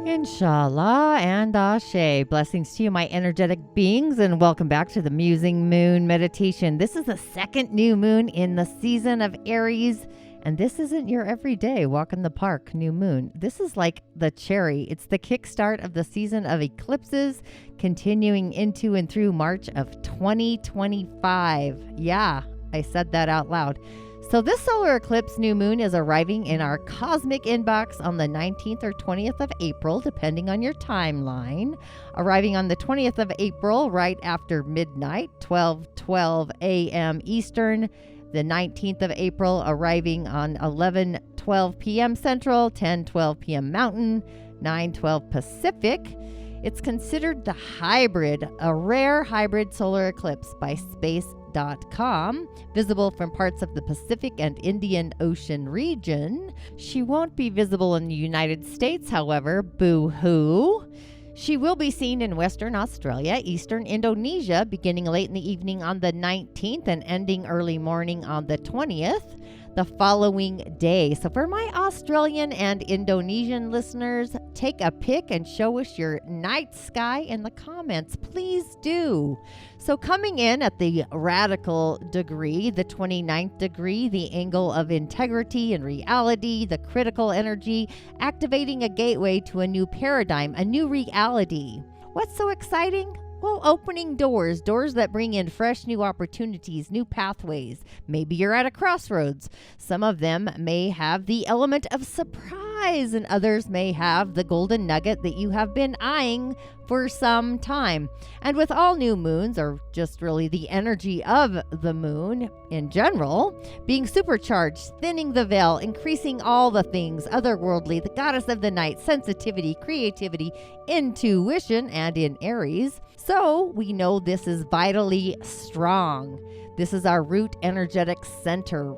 Inshallah and Ashe. Blessings to you, my energetic beings, and welcome back to the Musing Moon Meditation. This is the second new moon in the season of Aries, and this isn't your everyday walk in the park new moon. This is like the cherry. It's the kickstart of the season of eclipses, continuing into and through March of 2025. Yeah, I said that out loud. So this solar eclipse new moon is arriving in our cosmic inbox on the 19th or 20th of April, depending on your timeline. Arriving on the 20th of April, right after midnight, 12:12 a.m. Eastern. The 19th of April, arriving on 11:12 p.m. Central, 10:12 p.m. Mountain, 9:12 Pacific. It's considered the hybrid, a rare hybrid solar eclipse by space.com, visible from parts of the Pacific and Indian Ocean region. She won't be visible in the United States, however, boo-hoo. She will be seen in Western Australia, Eastern Indonesia, beginning late in the evening on the 19th and ending early morning on the 20th. The following day. So for my Australian and Indonesian listeners, take a pic and show us your night sky in the comments. Please do. So coming in at the radical degree, the 29th degree, the angle of integrity and reality, the critical energy, activating a gateway to a new paradigm, a new reality. What's so exciting? Well, opening doors that bring in fresh new opportunities, new pathways. Maybe you're at a crossroads. Some of them may have the element of surprise, and others may have the golden nugget that you have been eyeing for some time. And with all new moons, or just really the energy of the moon in general, being supercharged, thinning the veil, increasing all the things otherworldly, the goddess of the night, sensitivity, creativity, intuition, and in Aries. So we know this is vitally strong. This is our root energetic center,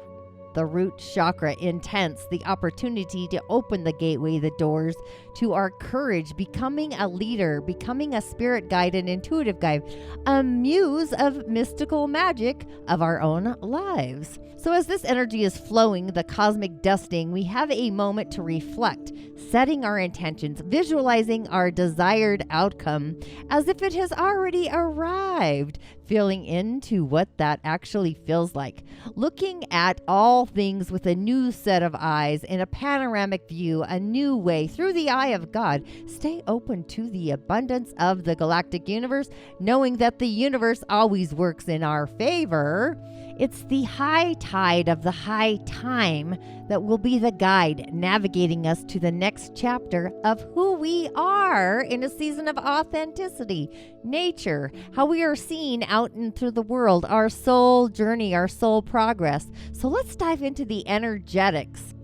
the root chakra, intense, the opportunity to open the gateway, the doors to our courage, becoming a leader, becoming a spirit guide, an intuitive guide, a muse of mystical magic of our own lives. So as this energy is flowing, the cosmic dusting, we have a moment to reflect, setting our intentions, visualizing our desired outcome as if it has already arrived, feeling into what that actually feels like, looking at all things with a new set of eyes in a panoramic view, a new way through the eye of God. Stay open to the abundance of the galactic universe, knowing that the universe always works in our favor. It's the high tide of the high time that will be the guide navigating us to the next chapter of who we are in a season of authenticity, nature, how we are seen out into the world, our soul journey, our soul progress. So let's dive into the energetics.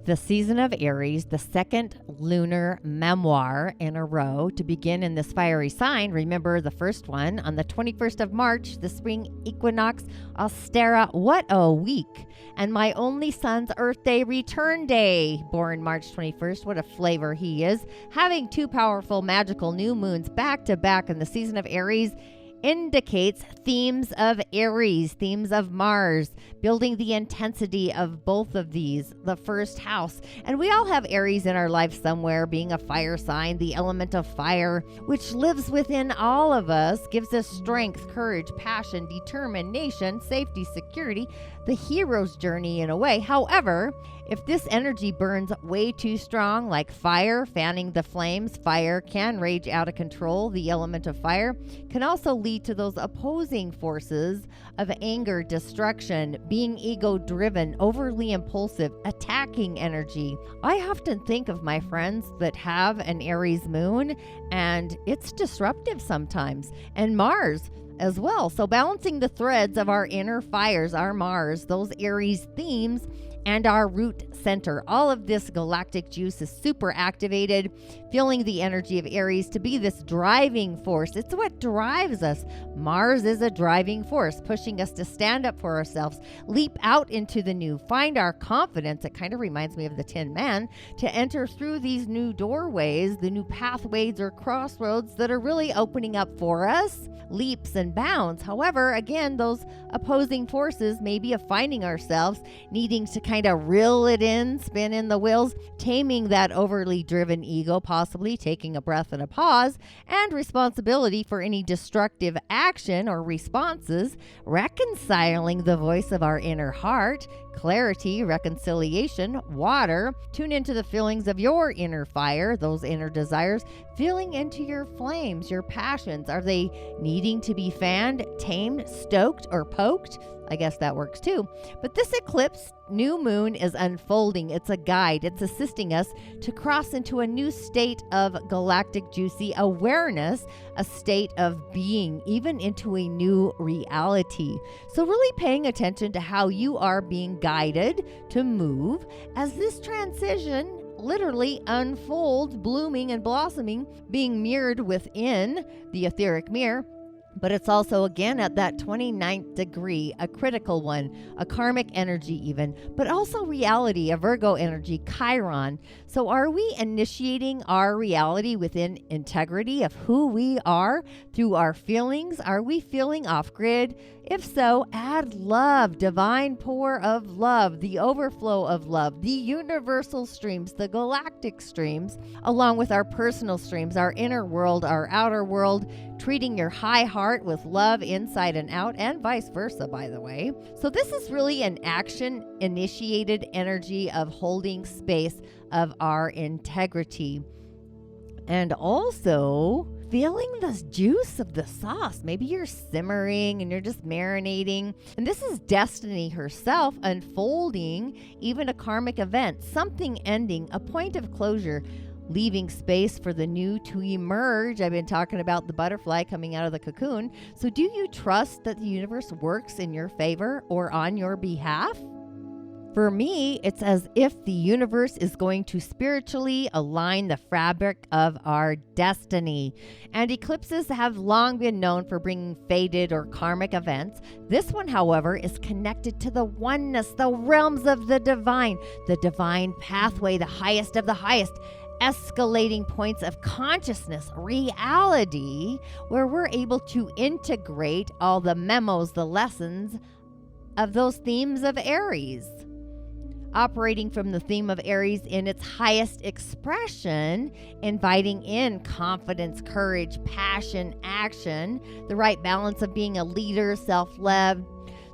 The season of Aries, the second lunar memoir in a row to begin in this fiery sign. Remember the first one on the 21st of March, the spring equinox, Austera. What a week. And my only son's Earth Day return day, born March 21st. What a flavor he is. Having two powerful magical new moons back to back in the season of Aries indicates themes of Aries, themes of Mars, building the intensity of both of these, the first house. And we all have Aries in our life somewhere, being a fire sign, the element of fire, which lives within all of us, gives us strength, courage, passion, determination, safety, security, the hero's journey in a way. However, if this energy burns way too strong, like fire, fanning the flames, fire can rage out of control. The element of fire can also lead to those opposing forces of anger, destruction, being ego-driven, overly impulsive, attacking energy. I often think of my friends that have an Aries moon, and it's disruptive sometimes. And Mars as well. So balancing the threads of our inner fires, our Mars, those Aries themes, and our root center. All of this galactic juice is super activated, feeling the energy of Aries to be this driving force. It's what drives us. Mars is a driving force, pushing us to stand up for ourselves, leap out into the new, find our confidence. It kind of reminds me of the Tin Man, to enter through these new doorways, the new pathways or crossroads that are really opening up for us, leaps and bounds. However, again, those opposing forces maybe of finding ourselves needing to kind kind of reel it in, spin in the wheels, taming that overly driven ego, possibly taking a breath and a pause, and responsibility for any destructive action or responses, reconciling the voice of our inner heart, clarity, reconciliation, water, tune into the feelings of your inner fire, those inner desires, feeling into your flames, your passions. Are they needing to be fanned, tamed, stoked, or poked? I guess that works too. But this eclipse, new moon, is unfolding. It's a guide. It's assisting us to cross into a new state of galactic juicy awareness, a state of being, even into a new reality. So really paying attention to how you are being guided to move as this transition literally unfolds, blooming and blossoming, being mirrored within the etheric mirror. But it's also, again, at that 29th degree, a critical one, a karmic energy even, but also reality, a Virgo energy, Chiron. So are we initiating our reality within integrity of who we are through our feelings? Are we feeling off-grid? If so, add love, divine pour of love, the overflow of love, the universal streams, the galactic streams, along with our personal streams, our inner world, our outer world, treating your high heart with love inside and out, and vice versa, by the way. So this is really an action-initiated energy of holding space of our integrity. And also feeling the juice of the sauce. Maybe you're simmering and you're just marinating. And this is destiny herself unfolding, even a karmic event, something ending, a point of closure, leaving space for the new to emerge. I've been talking about the butterfly coming out of the cocoon. So do you trust that the universe works in your favor or on your behalf? For me, it's as if the universe is going to spiritually align the fabric of our destiny. And eclipses have long been known for bringing fated or karmic events. This one, however, is connected to the oneness, the realms of the divine pathway, the highest of the highest, escalating points of consciousness, reality, where we're able to integrate all the memos, the lessons of those themes of Aries. Operating from the theme of Aries in its highest expression, inviting in confidence, courage, passion, action, the right balance of being a leader, self-led.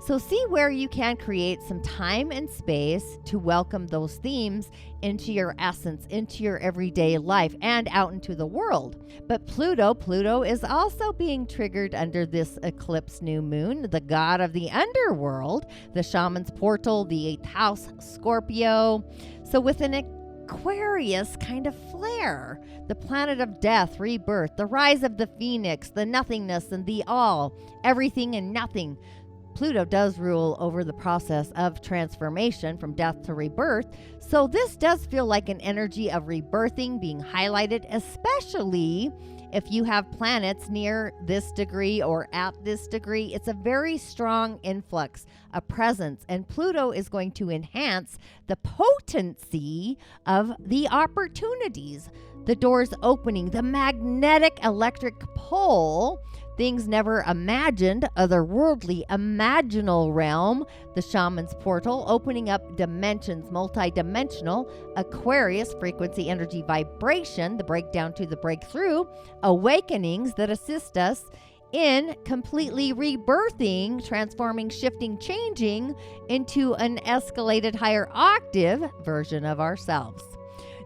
So see where you can create some time and space to welcome those themes into your essence, into your everyday life, and out into the world. But Pluto is also being triggered under this eclipse new moon, the god of the underworld, the shaman's portal, the 8th house, Scorpio. So with an Aquarius kind of flair, the planet of death, rebirth, the rise of the phoenix, the nothingness and the all, everything and nothing. Pluto does rule over the process of transformation from death to rebirth. So this does feel like an energy of rebirthing being highlighted, especially if you have planets near this degree or at this degree. It's a very strong influx, a presence, and Pluto is going to enhance the potency of the opportunities, the doors opening, the magnetic electric pole, things never imagined, otherworldly, imaginal realm, the shaman's portal, opening up dimensions, multidimensional, Aquarius, frequency, energy, vibration, the breakdown to the breakthrough, awakenings that assist us in completely rebirthing, transforming, shifting, changing into an escalated higher octave version of ourselves.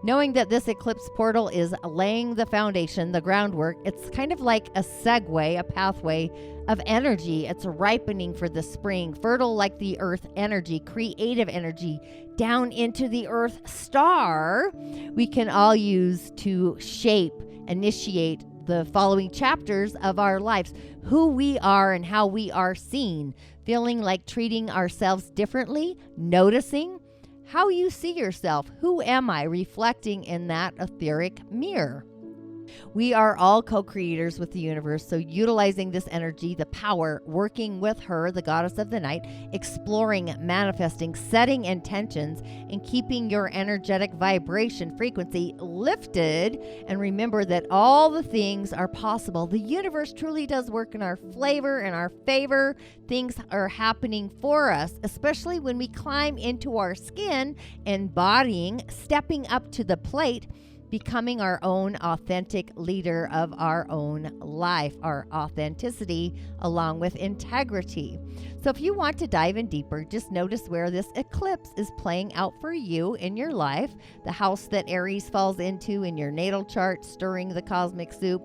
Knowing that this eclipse portal is laying the foundation, the groundwork, it's kind of like a segue, a pathway of energy. It's ripening for the spring, fertile like the earth energy, creative energy, down into the earth star we can all use to shape, initiate the following chapters of our lives, who we are and how we are seen, feeling like treating ourselves differently, noticing how you see yourself. Who am I? Reflecting in that etheric mirror. We are all co-creators with the universe, so utilizing this energy, the power, working with her, the goddess of the night, exploring, manifesting, setting intentions, and keeping your energetic vibration frequency lifted. And remember that all the things are possible. The universe truly does work in our flavor and our favor. Things are happening for us, especially when we climb into our skin, embodying, stepping up to the plate, becoming our own authentic leader of our own life, our authenticity along with integrity. So if you want to dive in deeper, just notice where this eclipse is playing out for you in your life, the house that Aries falls into in your natal chart, stirring the cosmic soup.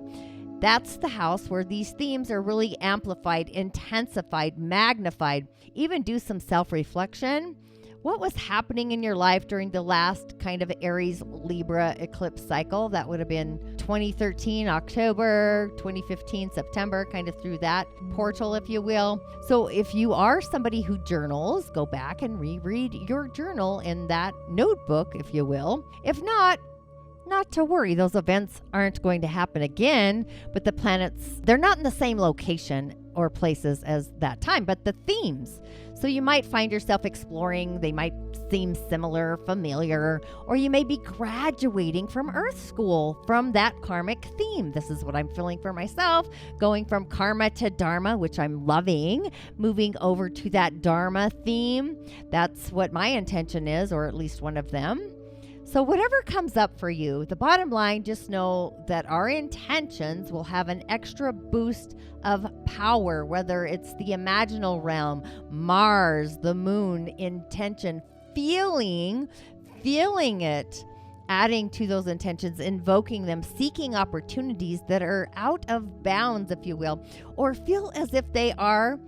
That's the house where these themes are really amplified, intensified, magnified. Even do some self-reflection. What was happening in your life during the last kind of Aries Libra eclipse cycle? That would have been 2013 October, 2015 September, kind of through that portal, if you will. So if you are somebody who journals, go back and reread your journal in that notebook, if you will. If not to worry, those events aren't going to happen again, but the planets, they're not in the same location or places as that time, but the themes. So you might find yourself exploring, they might seem similar, familiar, or you may be graduating from Earth School from that karmic theme. This is what I'm feeling for myself, going from karma to dharma, which I'm loving, moving over to that dharma theme. That's what my intention is, or at least one of them. So whatever comes up for you, the bottom line, just know that our intentions will have an extra boost of power, whether it's the imaginal realm, Mars, the moon, intention, feeling it, adding to those intentions, invoking them, seeking opportunities that are out of bounds, if you will, or feel as if they are,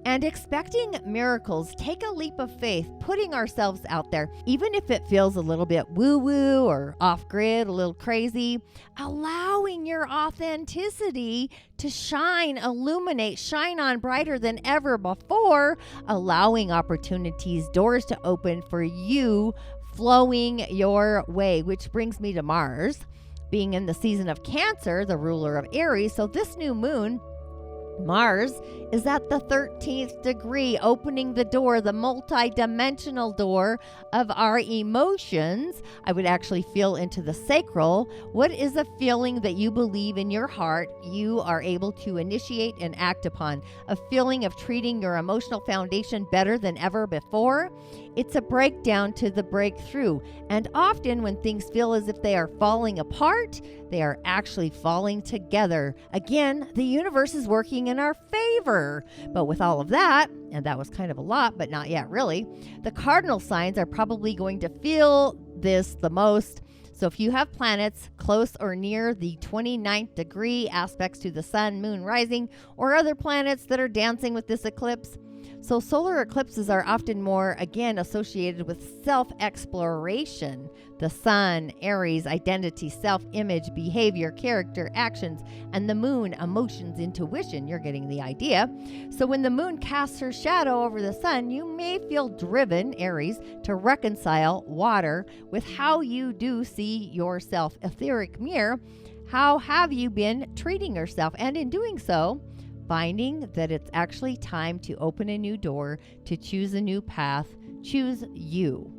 and expecting miracles. Take a leap of faith, putting ourselves out there, even if it feels a little bit woo-woo or off-grid, a little crazy, allowing your authenticity to shine, illuminate, shine on brighter than ever before, allowing opportunities, doors to open for you, flowing your way, which brings me to Mars, being in the season of Cancer, the ruler of Aries. So this new moon, Mars is at the 13th degree, opening the door, the multi-dimensional door of our emotions. I would actually feel into the sacral. What is a feeling that you believe in your heart you are able to initiate and act upon? A feeling of treating your emotional foundation better than ever before? It's a breakdown to the breakthrough. And often when things feel as if they are falling apart, they are actually falling together. Again, the universe is working in our favor. But with all of that, and that was kind of a lot, but not yet really, the cardinal signs are probably going to feel this the most. So if you have planets close or near the 29th degree, aspects to the sun, moon, rising, or other planets that are dancing with this eclipse. So solar eclipses are often more, again, associated with self-exploration. The sun, Aries, identity, self-image, behavior, character, actions, and the moon, emotions, intuition. You're getting the idea. So when the moon casts her shadow over the sun, you may feel driven, Aries, to reconcile water with how you do see yourself. Etheric mirror, how have you been treating yourself? And in doing so, finding that it's actually time to open a new door, to choose a new path, choose you.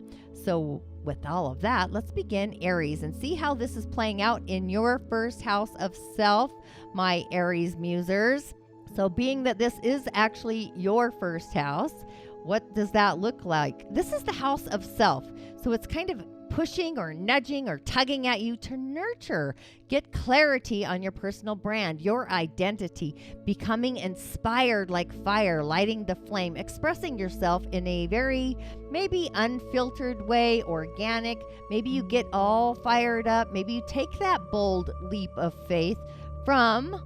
So with all of that, let's begin Aries and see how this is playing out in your first house of self, my Aries musers. So being that this is actually your first house, what does that look like? This is the house of self. So it's kind of pushing or nudging or tugging at you to nurture. Get clarity on your personal brand, your identity, becoming inspired like fire, lighting the flame, expressing yourself in a very maybe unfiltered way, organic. Maybe you get all fired up. Maybe you take that bold leap of faith from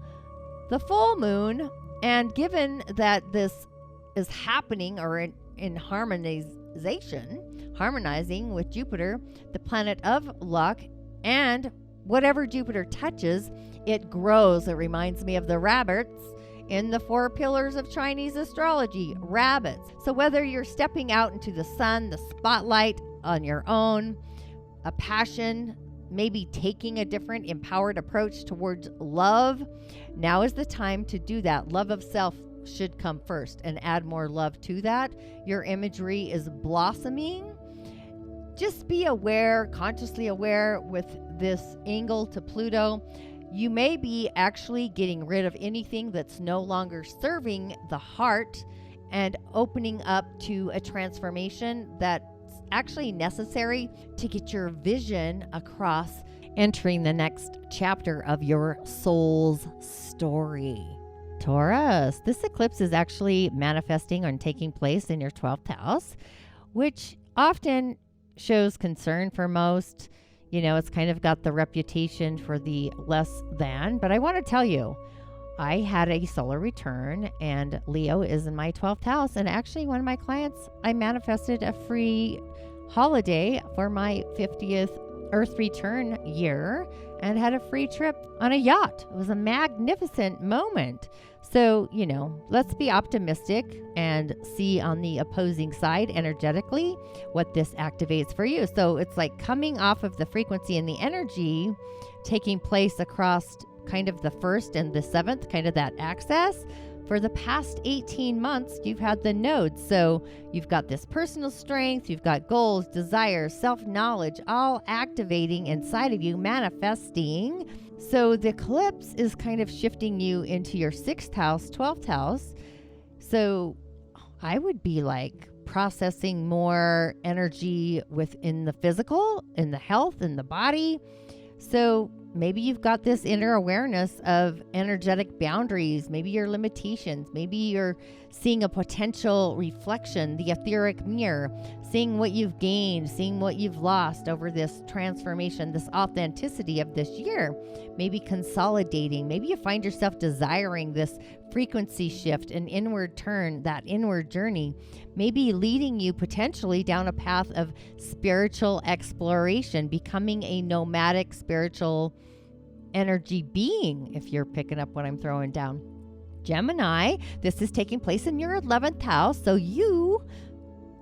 the full moon. And given that this is happening or in harmonizing with Jupiter, the planet of luck, and whatever Jupiter touches, it grows. It reminds me of the rabbits in the 4 pillars of Chinese astrology, rabbits. So whether you're stepping out into the sun, the spotlight on your own, a passion maybe taking a different empowered approach towards love, now is the time to do that. Love of self should come first and add more love to that. Your imagery is blossoming. Just be aware, consciously aware with this angle to Pluto. You may be actually getting rid of anything that's no longer serving the heart and opening up to a transformation that's actually necessary to get your vision across, entering the next chapter of your soul's story. Taurus, this eclipse is actually manifesting and taking place in your 12th house, which often shows concern for most. You know, it's kind of got the reputation for the less than, but I want to tell you, I had a solar return and Leo is in my 12th house. And actually one of my clients, I manifested a free holiday for my 50th Earth return year and had a free trip on a yacht. It was a magnificent moment. So, you know, let's be optimistic and see on the opposing side energetically what this activates for you. So it's like coming off of the frequency and the energy taking place across kind of the 1st and the 7th, kind of that axis. For the past 18 months, you've had the nodes. So you've got this personal strength, you've got goals, desires, self-knowledge, all activating inside of you, manifesting. So the eclipse is kind of shifting you into your 6th house, 12th house. So I would be like processing more energy within the physical, in the health, in the body. So maybe you've got this inner awareness of energetic boundaries, maybe your limitations, maybe you're seeing a potential reflection, the etheric mirror, seeing what you've gained, seeing what you've lost over this transformation, this authenticity of this year, maybe consolidating. Maybe you find yourself desiring this frequency shift, an inward turn, that inward journey, maybe leading you potentially down a path of spiritual exploration, becoming a nomadic spiritual energy being, if you're picking up what I'm throwing down. Gemini, this is taking place in your 11th house. So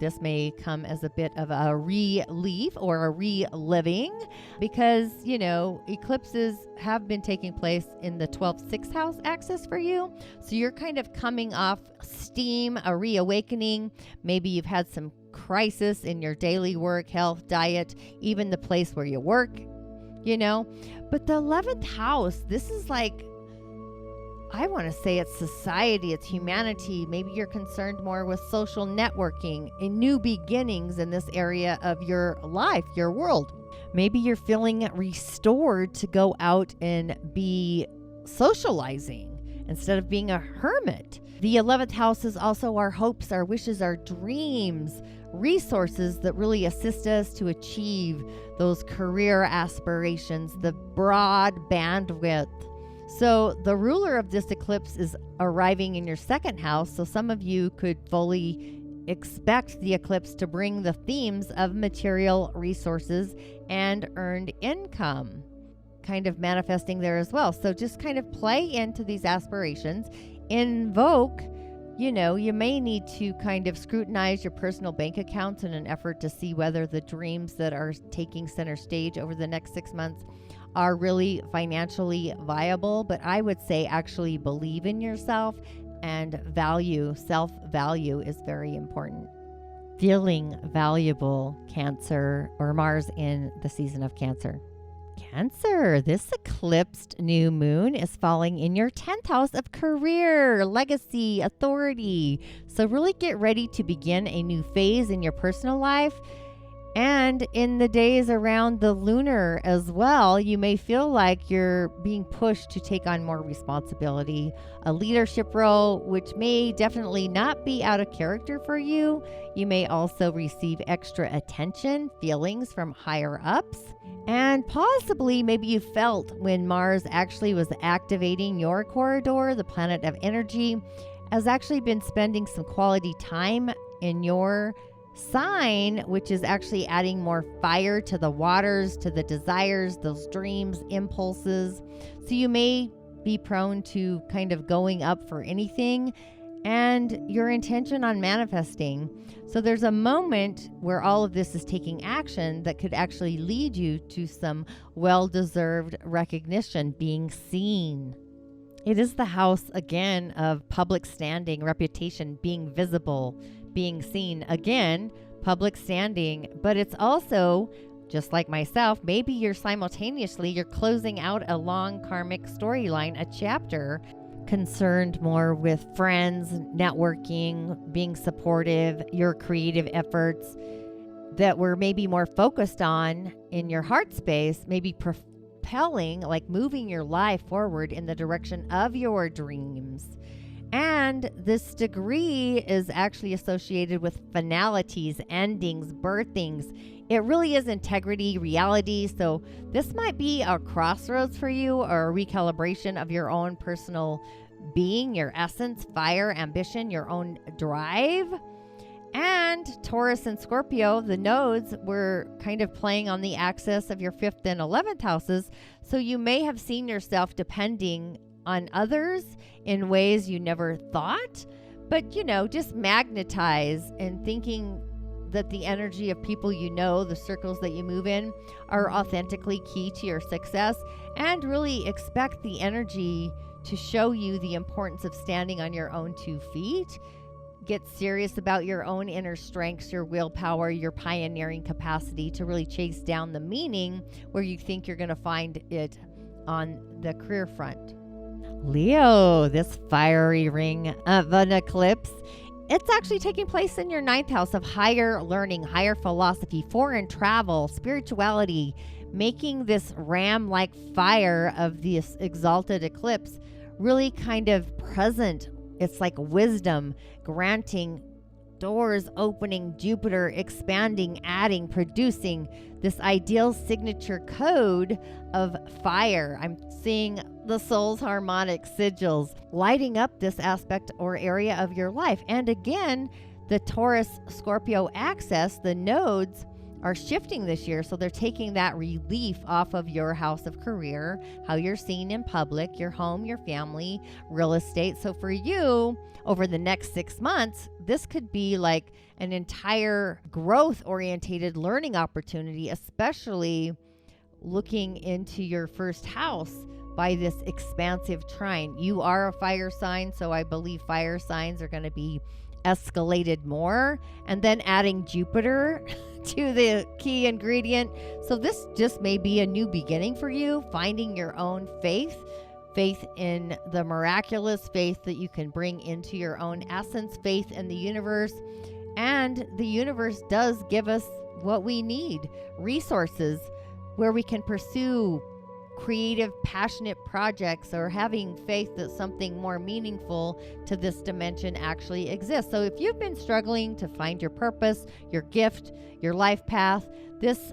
this may come as a bit of a relief or a reliving because, you know, eclipses have been taking place in the 12th, 6th house axis for you. So you're kind of coming off steam, a reawakening. Maybe you've had some crisis in your daily work, health, diet, even the place where you work, you know. But the 11th house, this is like, I want to say it's society, it's humanity. Maybe you're concerned more with social networking and new beginnings in this area of your life, your world. Maybe you're feeling restored to go out and be socializing instead of being a hermit. The 11th house is also our hopes, our wishes, our dreams, resources that really assist us to achieve those career aspirations, the broad bandwidth. So the ruler of this eclipse is arriving in your 2nd house. So some of you could fully expect the eclipse to bring the themes of material resources and earned income kind of manifesting there as well. So just kind of play into these aspirations, invoke, you know, you may need to kind of scrutinize your personal bank accounts in an effort to see whether the dreams that are taking center stage over the next 6 months are really financially viable. But I would say actually believe in yourself and value, self-value is very important. Feeling valuable, Cancer, or Mars in the season of Cancer. Cancer, this eclipsed new moon is falling in your 10th house of career, legacy, authority. So really get ready to begin a new phase in your personal life. And in the days around the lunar as well, you may feel like you're being pushed to take on more responsibility, a leadership role, which may definitely not be out of character for you. You may also receive extra attention, feelings from higher ups. And possibly maybe you felt when Mars actually was activating your corridor, the planet of energy, has actually been spending some quality time in your sign, which is actually adding more fire to the waters, to the desires, those dreams, impulses. So you may be prone to kind of going up for anything and your intention on manifesting. So there's a moment where all of this is taking action that could actually lead you to some well-deserved recognition, being seen. It is the house, again, of public standing, reputation, being visible, being seen. Again, public standing, but it's also, just like myself, maybe you're closing out a long karmic storyline, a chapter concerned more with friends, networking, being supportive, your creative efforts that were maybe more focused on in your heart space, maybe propelling, like moving your life forward in the direction of your dreams. And this degree is actually associated with finalities, endings, birthings. It really is integrity, reality. So this might be a crossroads for you, or a recalibration of your own personal being, your essence, fire, ambition, your own drive. And Taurus and Scorpio, the nodes, were kind of playing on the axis of your 5th and 11th houses. So you may have seen yourself depending on others in ways you never thought, but just magnetize and thinking that the energy of people the circles that you move in, are authentically key to your success, and really expect the energy to show you the importance of standing on your own 2 feet. Get serious about your own inner strengths, your willpower, your pioneering capacity to really chase down the meaning where you think you're going to find it on the career front. Leo, this fiery ring of an eclipse, it's actually taking place in your 9th house of higher learning, higher philosophy, foreign travel, spirituality, making this ram-like fire of this exalted eclipse really kind of present. It's like wisdom, granting, doors opening, Jupiter expanding, adding, producing this ideal signature code of fire. I'm seeing the soul's harmonic sigils lighting up this aspect or area of your life. And again, the Taurus Scorpio axis, the nodes are shifting this year. So they're taking that relief off of your house of career, how you're seen in public, your home, your family, real estate. So for you, over the next 6 months, this could be like an entire growth-orientated learning opportunity, especially looking into your 1st house by this expansive trine. You are a fire sign, so I believe fire signs are going to be escalated more, and then adding Jupiter to the key ingredient. So this just may be a new beginning for you, finding your own faith in the miraculous, faith that you can bring into your own essence, faith in the universe. And the universe does give us what we need, resources where we can pursue creative, passionate projects, or having faith that something more meaningful to this dimension actually exists. So if you've been struggling to find your purpose, your gift, your life path, this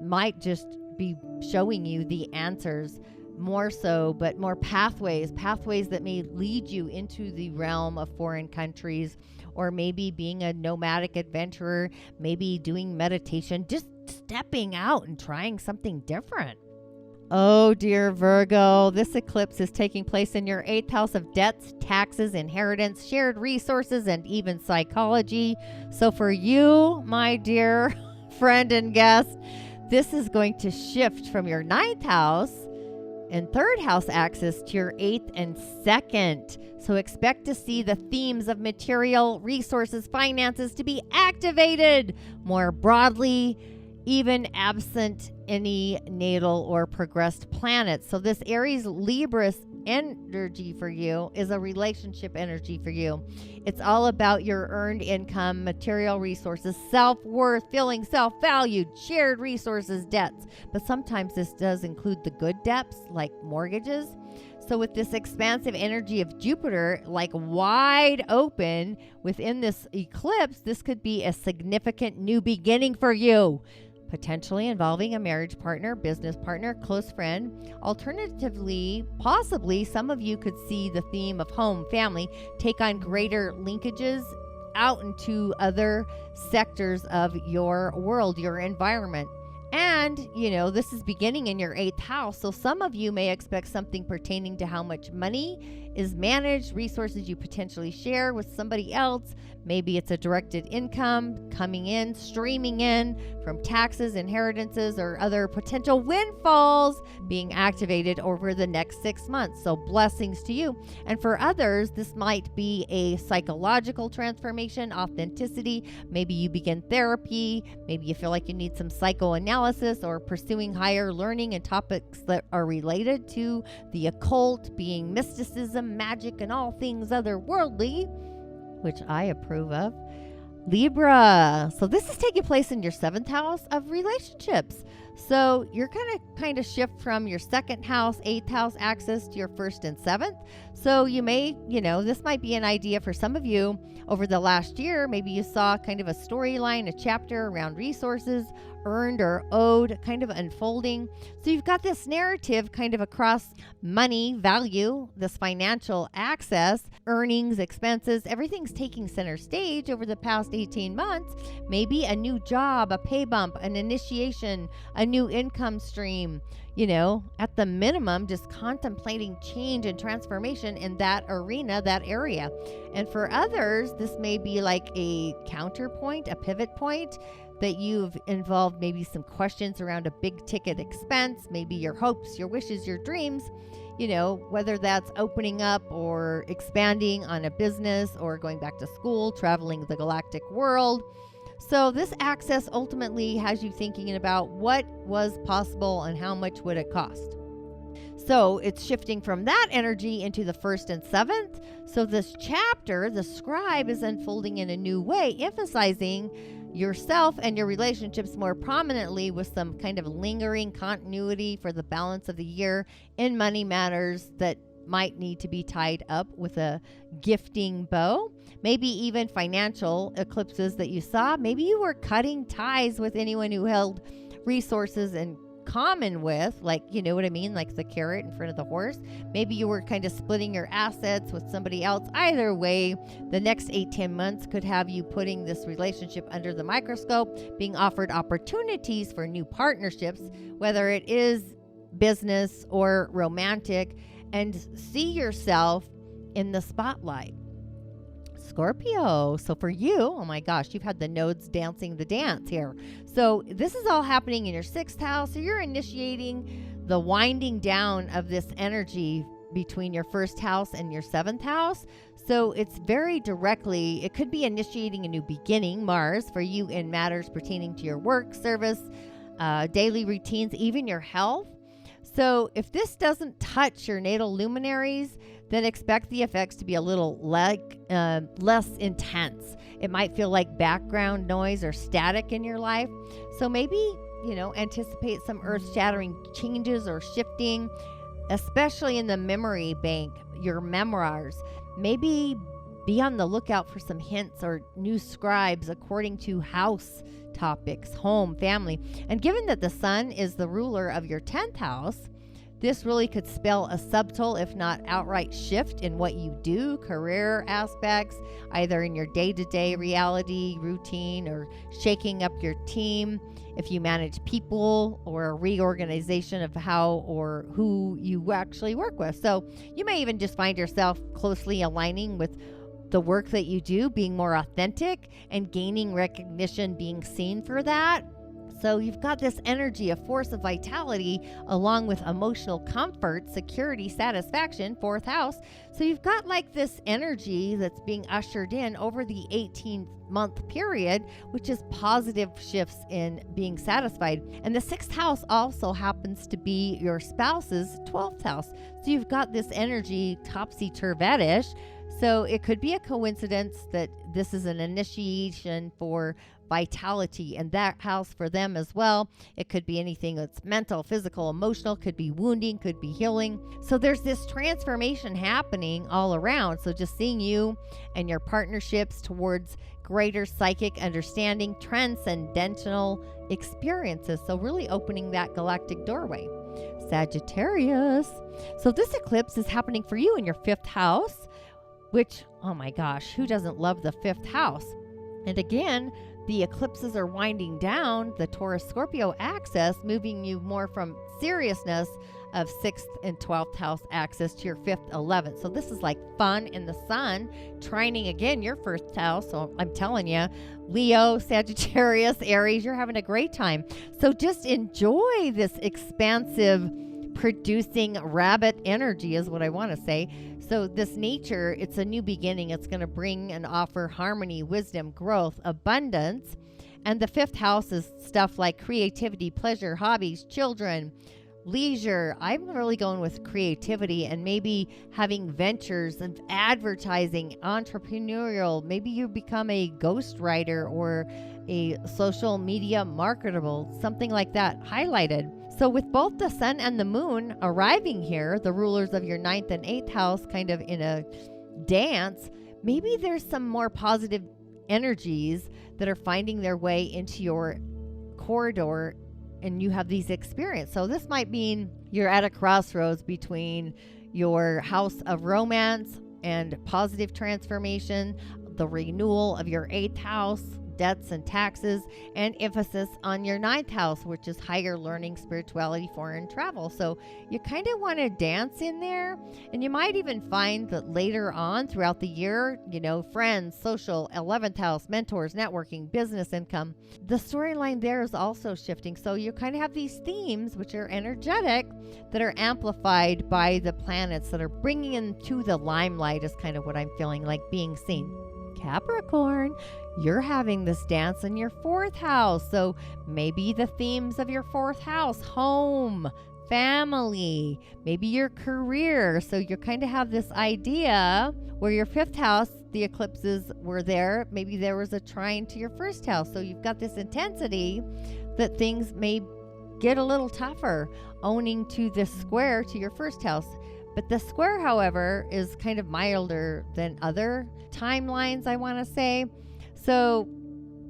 might just be showing you the answers more so, but more pathways that may lead you into the realm of foreign countries, or maybe being a nomadic adventurer, maybe doing meditation, just stepping out and trying something different. Oh, dear Virgo, this eclipse is taking place in your 8th house of debts, taxes, inheritance, shared resources, and even psychology. So for you, my dear friend and guest, this is going to shift from your 9th house and 3rd house axis to your 8th and 2nd. So expect to see the themes of material, resources, finances to be activated more broadly, even absent any natal or progressed planets. So this Aries Libra energy for you is a relationship energy for you. It's all about your earned income, material resources, self-worth, feeling self-valued, shared resources, debts. But sometimes this does include the good debts like mortgages. So with this expansive energy of Jupiter, like wide open within this eclipse, this could be a significant new beginning for you, potentially involving a marriage partner, business partner, close friend. Alternatively, possibly some of you could see the theme of home, family, take on greater linkages out into other sectors of your world, your environment. And, this is beginning in your 8th house. So some of you may expect something pertaining to how much money is managed, resources you potentially share with somebody else. Maybe it's a directed income coming in, streaming in from taxes, inheritances, or other potential windfalls being activated over the next 6 months. So blessings to you. And for others, this might be a psychological transformation, authenticity. Maybe you begin therapy. Maybe you feel like you need some psychoanalysis or pursuing higher learning and topics that are related to the occult, being mysticism, magic, and all things otherworldly, which I approve of. Libra. So this is taking place in your 7th house of relationships. So you're going to kind of shift from your 2nd house, 8th house axis to your 1st and 7th. So you may, this might be an idea for some of you over the last year. Maybe you saw kind of a storyline, a chapter around resources, earned or owed, kind of unfolding. So you've got this narrative kind of across money, value, this financial access, earnings, expenses, everything's taking center stage over the past 18 months. Maybe a new job, a pay bump, an initiation, a new income stream, at the minimum, just contemplating change and transformation in that arena, that area. And for others, this may be like a counterpoint, a pivot point that you've involved maybe some questions around a big ticket expense, maybe your hopes, your wishes, your dreams, whether that's opening up or expanding on a business or going back to school, traveling the galactic world. So this access ultimately has you thinking about what was possible and how much would it cost. So it's shifting from that energy into the 1st and 7th. So this chapter, the scribe, is unfolding in a new way, emphasizing yourself and your relationships more prominently with some kind of lingering continuity for the balance of the year in money matters that might need to be tied up with a gifting bow. Maybe even financial eclipses that you saw. Maybe you were cutting ties with anyone who held resources in common with, like, you know what I mean? Like the carrot in front of the horse. Maybe you were kind of splitting your assets with somebody else. Either way, the next 8-10 months could have you putting this relationship under the microscope, being offered opportunities for new partnerships, whether it is business or romantic, and see yourself in the spotlight. Scorpio. So for you, oh my gosh, you've had the nodes dancing the dance here. So this is all happening in your 6th house. So you're initiating the winding down of this energy between your 1st house and your 7th house. So it's very directly, it could be initiating a new beginning, Mars, for you in matters pertaining to your work, service, daily routines, even your health. So if this doesn't touch your natal luminaries, then expect the effects to be a little less intense. It might feel like background noise or static in your life. So maybe, anticipate some earth-shattering changes or shifting, especially in the memory bank, your memoirs. Maybe be on the lookout for some hints or new scribes according to house topics, home, family. And given that the sun is the ruler of your 10th house, this really could spell a subtle, if not outright shift in what you do, career aspects, either in your day-to-day reality, routine, or shaking up your team. If you manage people, or a reorganization of how or who you actually work with. So you may even just find yourself closely aligning with the work that you do, being more authentic and gaining recognition, being seen for that. So you've got this energy, a force of vitality, along with emotional comfort, security, satisfaction, 4th house. So you've got like this energy that's being ushered in over the 18-month period, which is positive shifts in being satisfied. And the 6th house also happens to be your spouse's 12th house. So you've got this energy topsy-turvy-ish. So it could be a coincidence that this is an initiation for vitality in that house for them as well. It could be anything that's mental, physical, emotional, could be wounding, could be healing. So there's this transformation happening all around. So just seeing you and your partnerships towards greater psychic understanding, transcendental experiences. So really opening that galactic doorway. Sagittarius. So this eclipse is happening for you in your 5th house, which, oh my gosh, who doesn't love the 5th house? And again, the eclipses are winding down the Taurus Scorpio axis, moving you more from seriousness of 6th and 12th house axis to your 5th, 11th. So this is like fun in the sun, trining again your 1st house. So I'm telling you, Leo, Sagittarius, Aries, you're having a great time. So just enjoy this expansive, producing rabbit energy is what I want to say. So this nature, it's a new beginning. It's going to bring and offer harmony, wisdom, growth, abundance. And the 5th house is stuff like creativity, pleasure, hobbies, children, leisure. I'm really going with creativity and maybe having ventures and advertising, entrepreneurial. Maybe you become a ghostwriter or a social media marketable, something like that highlighted. So with both the sun and the moon arriving here, the rulers of your 9th and 8th house kind of in a dance, maybe there's some more positive energies that are finding their way into your corridor and you have these experiences. So this might mean you're at a crossroads between your house of romance and positive transformation, the renewal of your 8th house, debts and taxes, and emphasis on your 9th house, which is higher learning, spirituality, foreign travel. So you kind of want to dance in there, and you might even find that later on throughout the year, friends, social, 11th house, mentors, networking, business income, the storyline there is also shifting. So you kind of have these themes, which are energetic, that are amplified by the planets that are bringing into the limelight is kind of what I'm feeling like being seen. Capricorn, you're having this dance in your 4th house. So maybe the themes of your 4th house, home, family, maybe your career. So you kind of have this idea where your 5th house, the eclipses were there. Maybe there was a trine to your 1st house. So you've got this intensity that things may get a little tougher, owning to this square to your 1st house. But the square, however, is kind of milder than other timelines, I want to say. So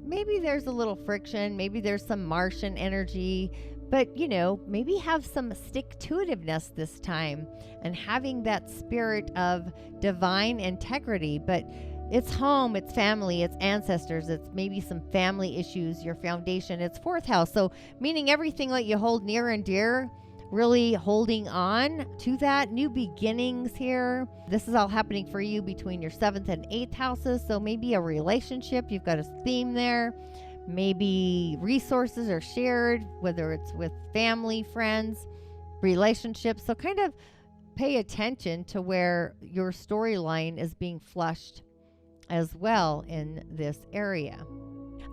maybe there's a little friction. Maybe there's some Martian energy. But, maybe have some stick-to-itiveness this time and having that spirit of divine integrity. But it's home, it's family, it's ancestors, it's maybe some family issues, your foundation, it's 4th house. So meaning everything that you hold near and dear, really holding on to that, new beginnings here. This is all happening for you between your 7th and 8th houses. So maybe a relationship, you've got a theme there. Maybe resources are shared, whether it's with family, friends, relationships. So kind of pay attention to where your storyline is being flushed as well in this area.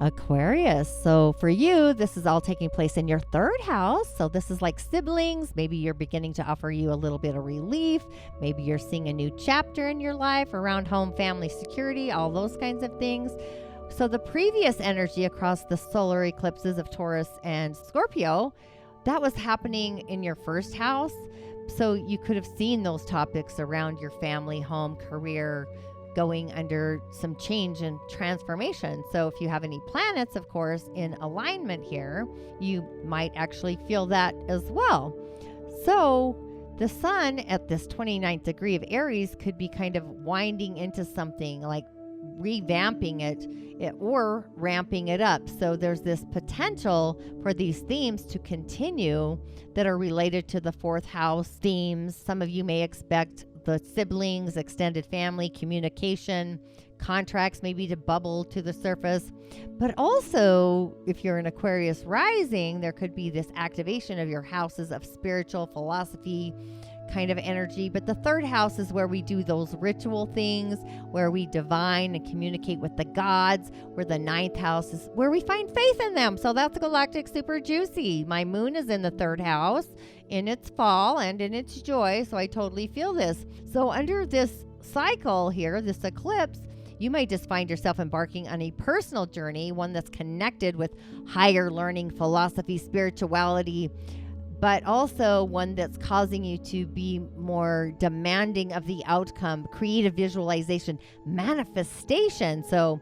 Aquarius. So for you, this is all taking place in your 3rd house. So this is like siblings. Maybe you're beginning to offer you a little bit of relief. Maybe you're seeing a new chapter in your life around home, family, security, all those kinds of things. So the previous energy across the solar eclipses of Taurus and Scorpio, that was happening in your 1st house. So you could have seen those topics around your family, home, career, going under some change and transformation. So if you have any planets, of course, in alignment here, you might actually feel that as well. So the sun at this 29th degree of Aries could be kind of winding into something like revamping it or ramping it up. So there's this potential for these themes to continue that are related to the 4th house themes. Some of you may expect the siblings, extended family, communication, contracts maybe to bubble to the surface. But also, if you're an Aquarius rising, there could be this activation of your houses of spiritual philosophy kind of energy. But the 3rd house is where we do those ritual things, where we divine and communicate with the gods, where the 9th house is where we find faith in them. So that's galactic super juicy. My moon is in the 3rd house in its fall and in its joy. So I totally feel this. So under this cycle here, this eclipse, you may just find yourself embarking on a personal journey, one that's connected with higher learning, philosophy, spirituality, but also one that's causing you to be more demanding of the outcome, creative visualization, manifestation. So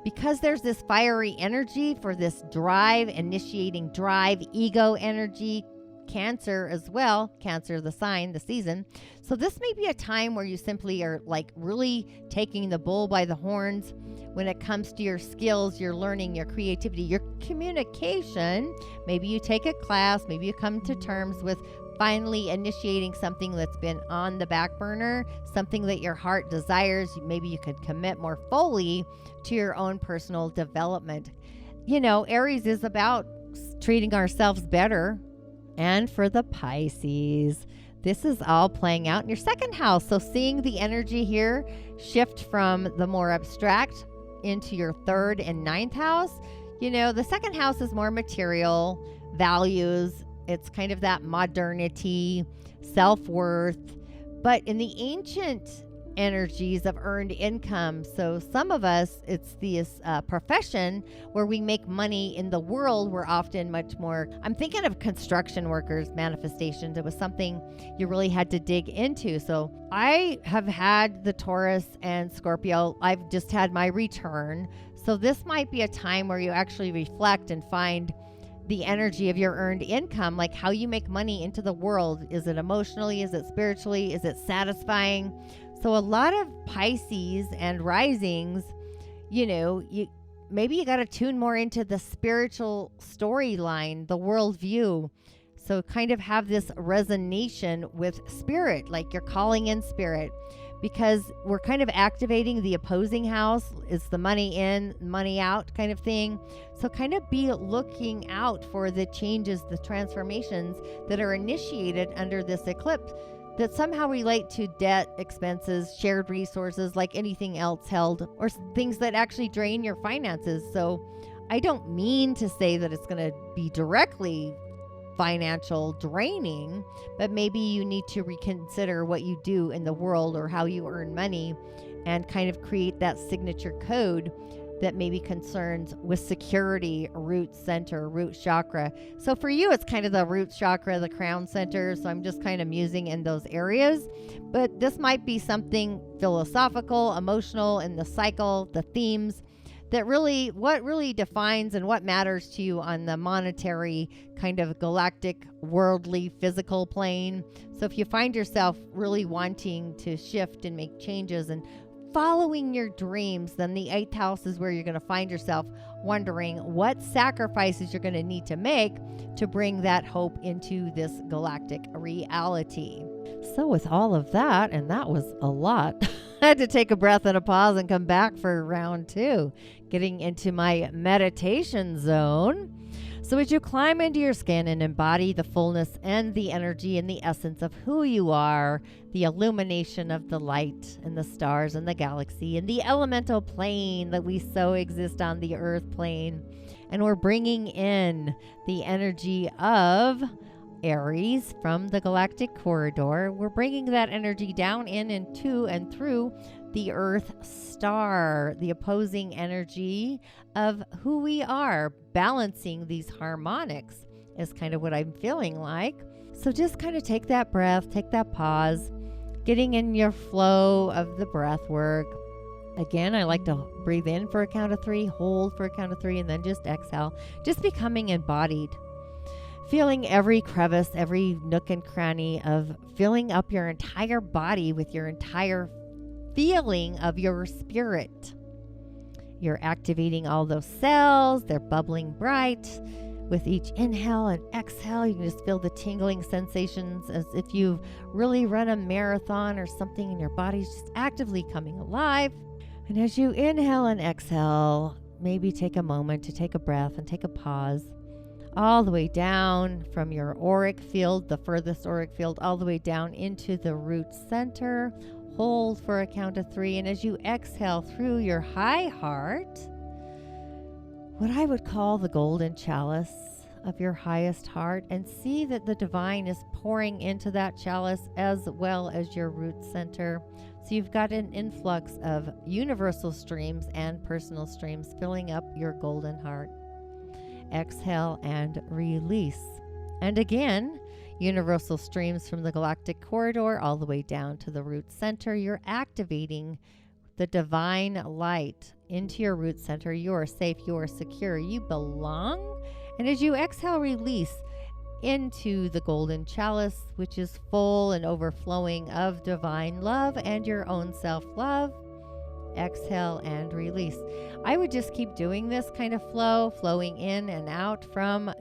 because there's this fiery energy for this drive, initiating drive, ego energy, Cancer as well. Cancer, the sign, the season. So this may be a time where you simply are like really taking the bull by the horns when it comes to your skills, your learning, your creativity, your communication. Maybe you take a class, maybe you come to terms with finally initiating something that's been on the back burner, something that your heart desires. Maybe you could commit more fully to your own personal development. You know, Aries is about treating ourselves better. And for the Pisces, this is all playing out in your second house. So seeing the energy here shift from the more abstract into your third and ninth house. You know, the second house is more material, values. It's kind of that modernity, self-worth. But in the ancient energies of earned income, so some of us, it's this profession where we make money. In the world, we're often much more, I'm thinking of construction workers, manifestations. It was something you really had to dig into. So I have had the Taurus and Scorpio. I've just had my return. So this might be a time where you actually reflect and find the energy of your earned income, like how you make money into the world. Is it emotionally? Is it spiritually? Is it satisfying? So a lot of Pisces and risings, you know, maybe you got to tune more into the spiritual storyline, the worldview. So kind of have this resonation with spirit, like you're calling in spirit, because we're kind of activating the opposing house. It's the money in, money out kind of thing. So kind of be looking out for the changes, the transformations that are initiated under this eclipse that somehow relate to debt, expenses, shared resources, like anything else held, or things that actually drain your finances. So I don't mean to say that it's going to be directly financial draining, but maybe you need to reconsider what you do in the world or how you earn money and kind of create that signature code that maybe concerns with security, root center, root chakra. So for you, it's kind of the root chakra, the crown center. So I'm just kind of musing in those areas. But this might be something philosophical, emotional, in the cycle, the themes that really, what really defines and what matters to you on the monetary kind of galactic, worldly, physical plane. So if you find yourself really wanting to shift and make changes and following your dreams, then the 8th house is where you're going to find yourself wondering what sacrifices you're going to need to make to bring that hope into this galactic reality. So with all of that, and that was a lot, I had to take a breath and a pause and come back for round 2, getting into my meditation zone. So as you climb into your skin and embody the fullness and the energy and the essence of who you are, the illumination of the light and the stars and the galaxy and the elemental plane that we so exist on, the earth plane, and we're bringing in the energy of Aries from the galactic corridor. We're bringing that energy down in and to and through the earth star, the opposing energy of who we are. Balancing these harmonics is kind of what I'm feeling like. So just kind of take that breath, take that pause, getting in your flow of the breath work. Again, I like to breathe in for a count of 3, hold for a count of 3, and then just exhale. Just becoming embodied. Feeling every crevice, every nook and cranny of filling up your entire body with your entire feeling of your spirit. You're activating all those cells. They're bubbling bright. With each inhale and exhale, you can just feel the tingling sensations as if you've really run a marathon or something, and your body's just actively coming alive. And as you inhale and exhale, maybe take a moment to take a breath and take a pause. All the way down from your auric field, the furthest auric field, all the way down into the root center. Hold for a count of 3. And as you exhale through your high heart, what I would call the golden chalice of your highest heart, and see that the divine is pouring into that chalice as well as your root center. So you've got an influx of universal streams and personal streams filling up your golden heart. Exhale and release. And again, universal streams from the galactic corridor all the way down to the root center. You're activating the divine light into your root center. You are safe, you are secure, you belong. And as you exhale, release, into the golden chalice, which is full and overflowing of divine love and your own self-love. Exhale and release. I would just keep doing this kind of flow, flowing in and out from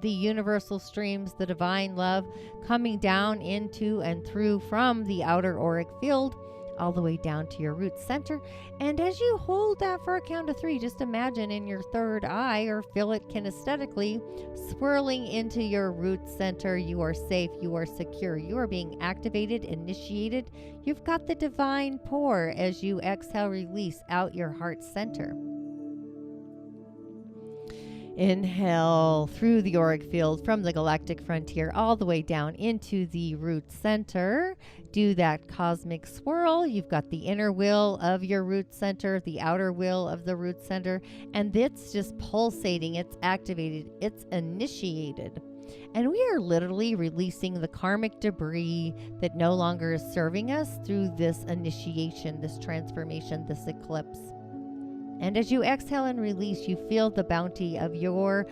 the universal streams, the divine love coming down into and through from the outer auric field, all the way down to your root center. And as you hold that for a count of 3, just imagine in your third eye, or feel it kinesthetically, swirling into your root center. You are safe, you are secure, you are being activated, initiated. You've got the divine pour as you exhale, release out your heart center. Inhale through the auric field from the galactic frontier all the way down into the root center. Do that cosmic swirl. You've got the inner wheel of your root center, the outer wheel of the root center, and it's just pulsating. It's activated. It's initiated. And we are literally releasing the karmic debris that no longer is serving us through this initiation, this transformation, this eclipse. And as you exhale and release, you feel the bounty of your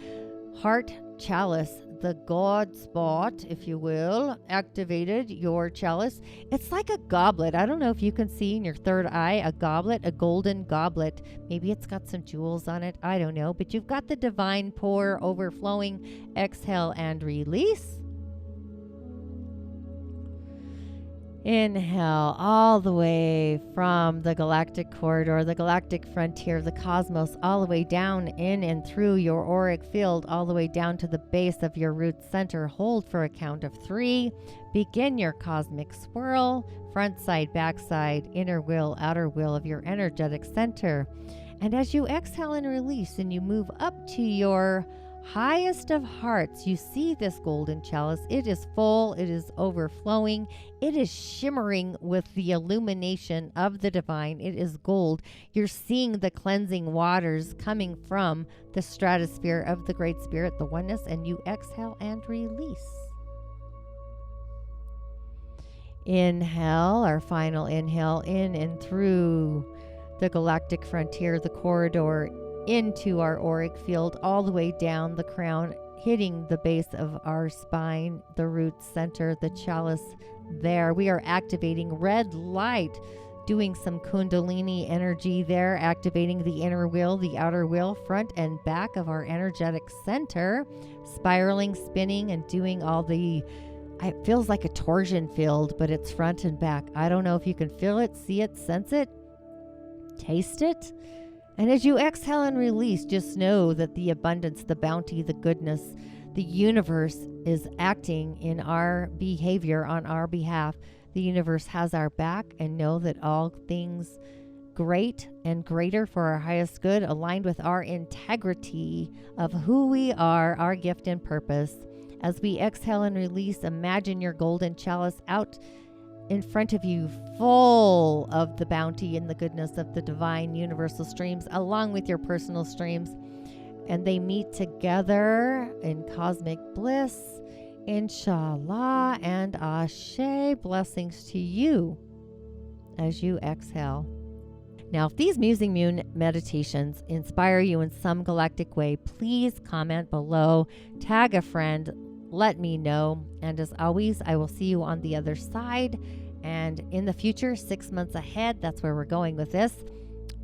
heart chalice, the God spot, if you will, activated your chalice. It's like a goblet. I don't know if you can see in your third eye, a goblet, a golden goblet. Maybe it's got some jewels on it. I don't know. But you've got the divine pour overflowing. Exhale and release. Inhale all the way from the galactic corridor, the galactic frontier, the cosmos, all the way down in and through your auric field, all the way down to the base of your root center. Hold for a count of 3. Begin your cosmic swirl, front side, back side, inner wheel, outer wheel of your energetic center. And as you exhale and release and you move up to your highest of hearts, you see this golden chalice. It is full, it is overflowing, it is shimmering with the illumination of the divine. It is gold. You're seeing the cleansing waters coming from the stratosphere of the Great Spirit, the oneness, and you exhale and release. Inhale, our final inhale, in and through the galactic frontier, the corridor, into our auric field, all the way down the crown, hitting the base of our spine, the root center, the chalice there. We are activating red light, doing some kundalini energy there, activating the inner wheel, the outer wheel, front and back of our energetic center, spiraling, spinning, and doing all the, it feels like a torsion field, but it's front and back. I don't know if you can feel it, see it, sense it, taste it. And as you exhale and release, just know that the abundance, the bounty, the goodness, the universe is acting in our behavior on our behalf. The universe has our back, and know that all things great and greater for our highest good, aligned with our integrity of who we are, our gift and purpose. As we exhale and release, imagine your golden chalice out in front of you, full of the bounty and the goodness of the divine universal streams, along with your personal streams. And they meet together in cosmic bliss. Inshallah and Ashe. Blessings to you as you exhale. Now, if these Musing Moon meditations inspire you in some galactic way, please comment below, tag a friend, let me know. And as always, I will see you on the other side. And in the future, 6 months ahead, that's where we're going with this.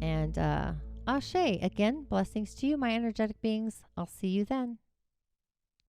And Ashe, again, blessings to you, my energetic beings. I'll see you then.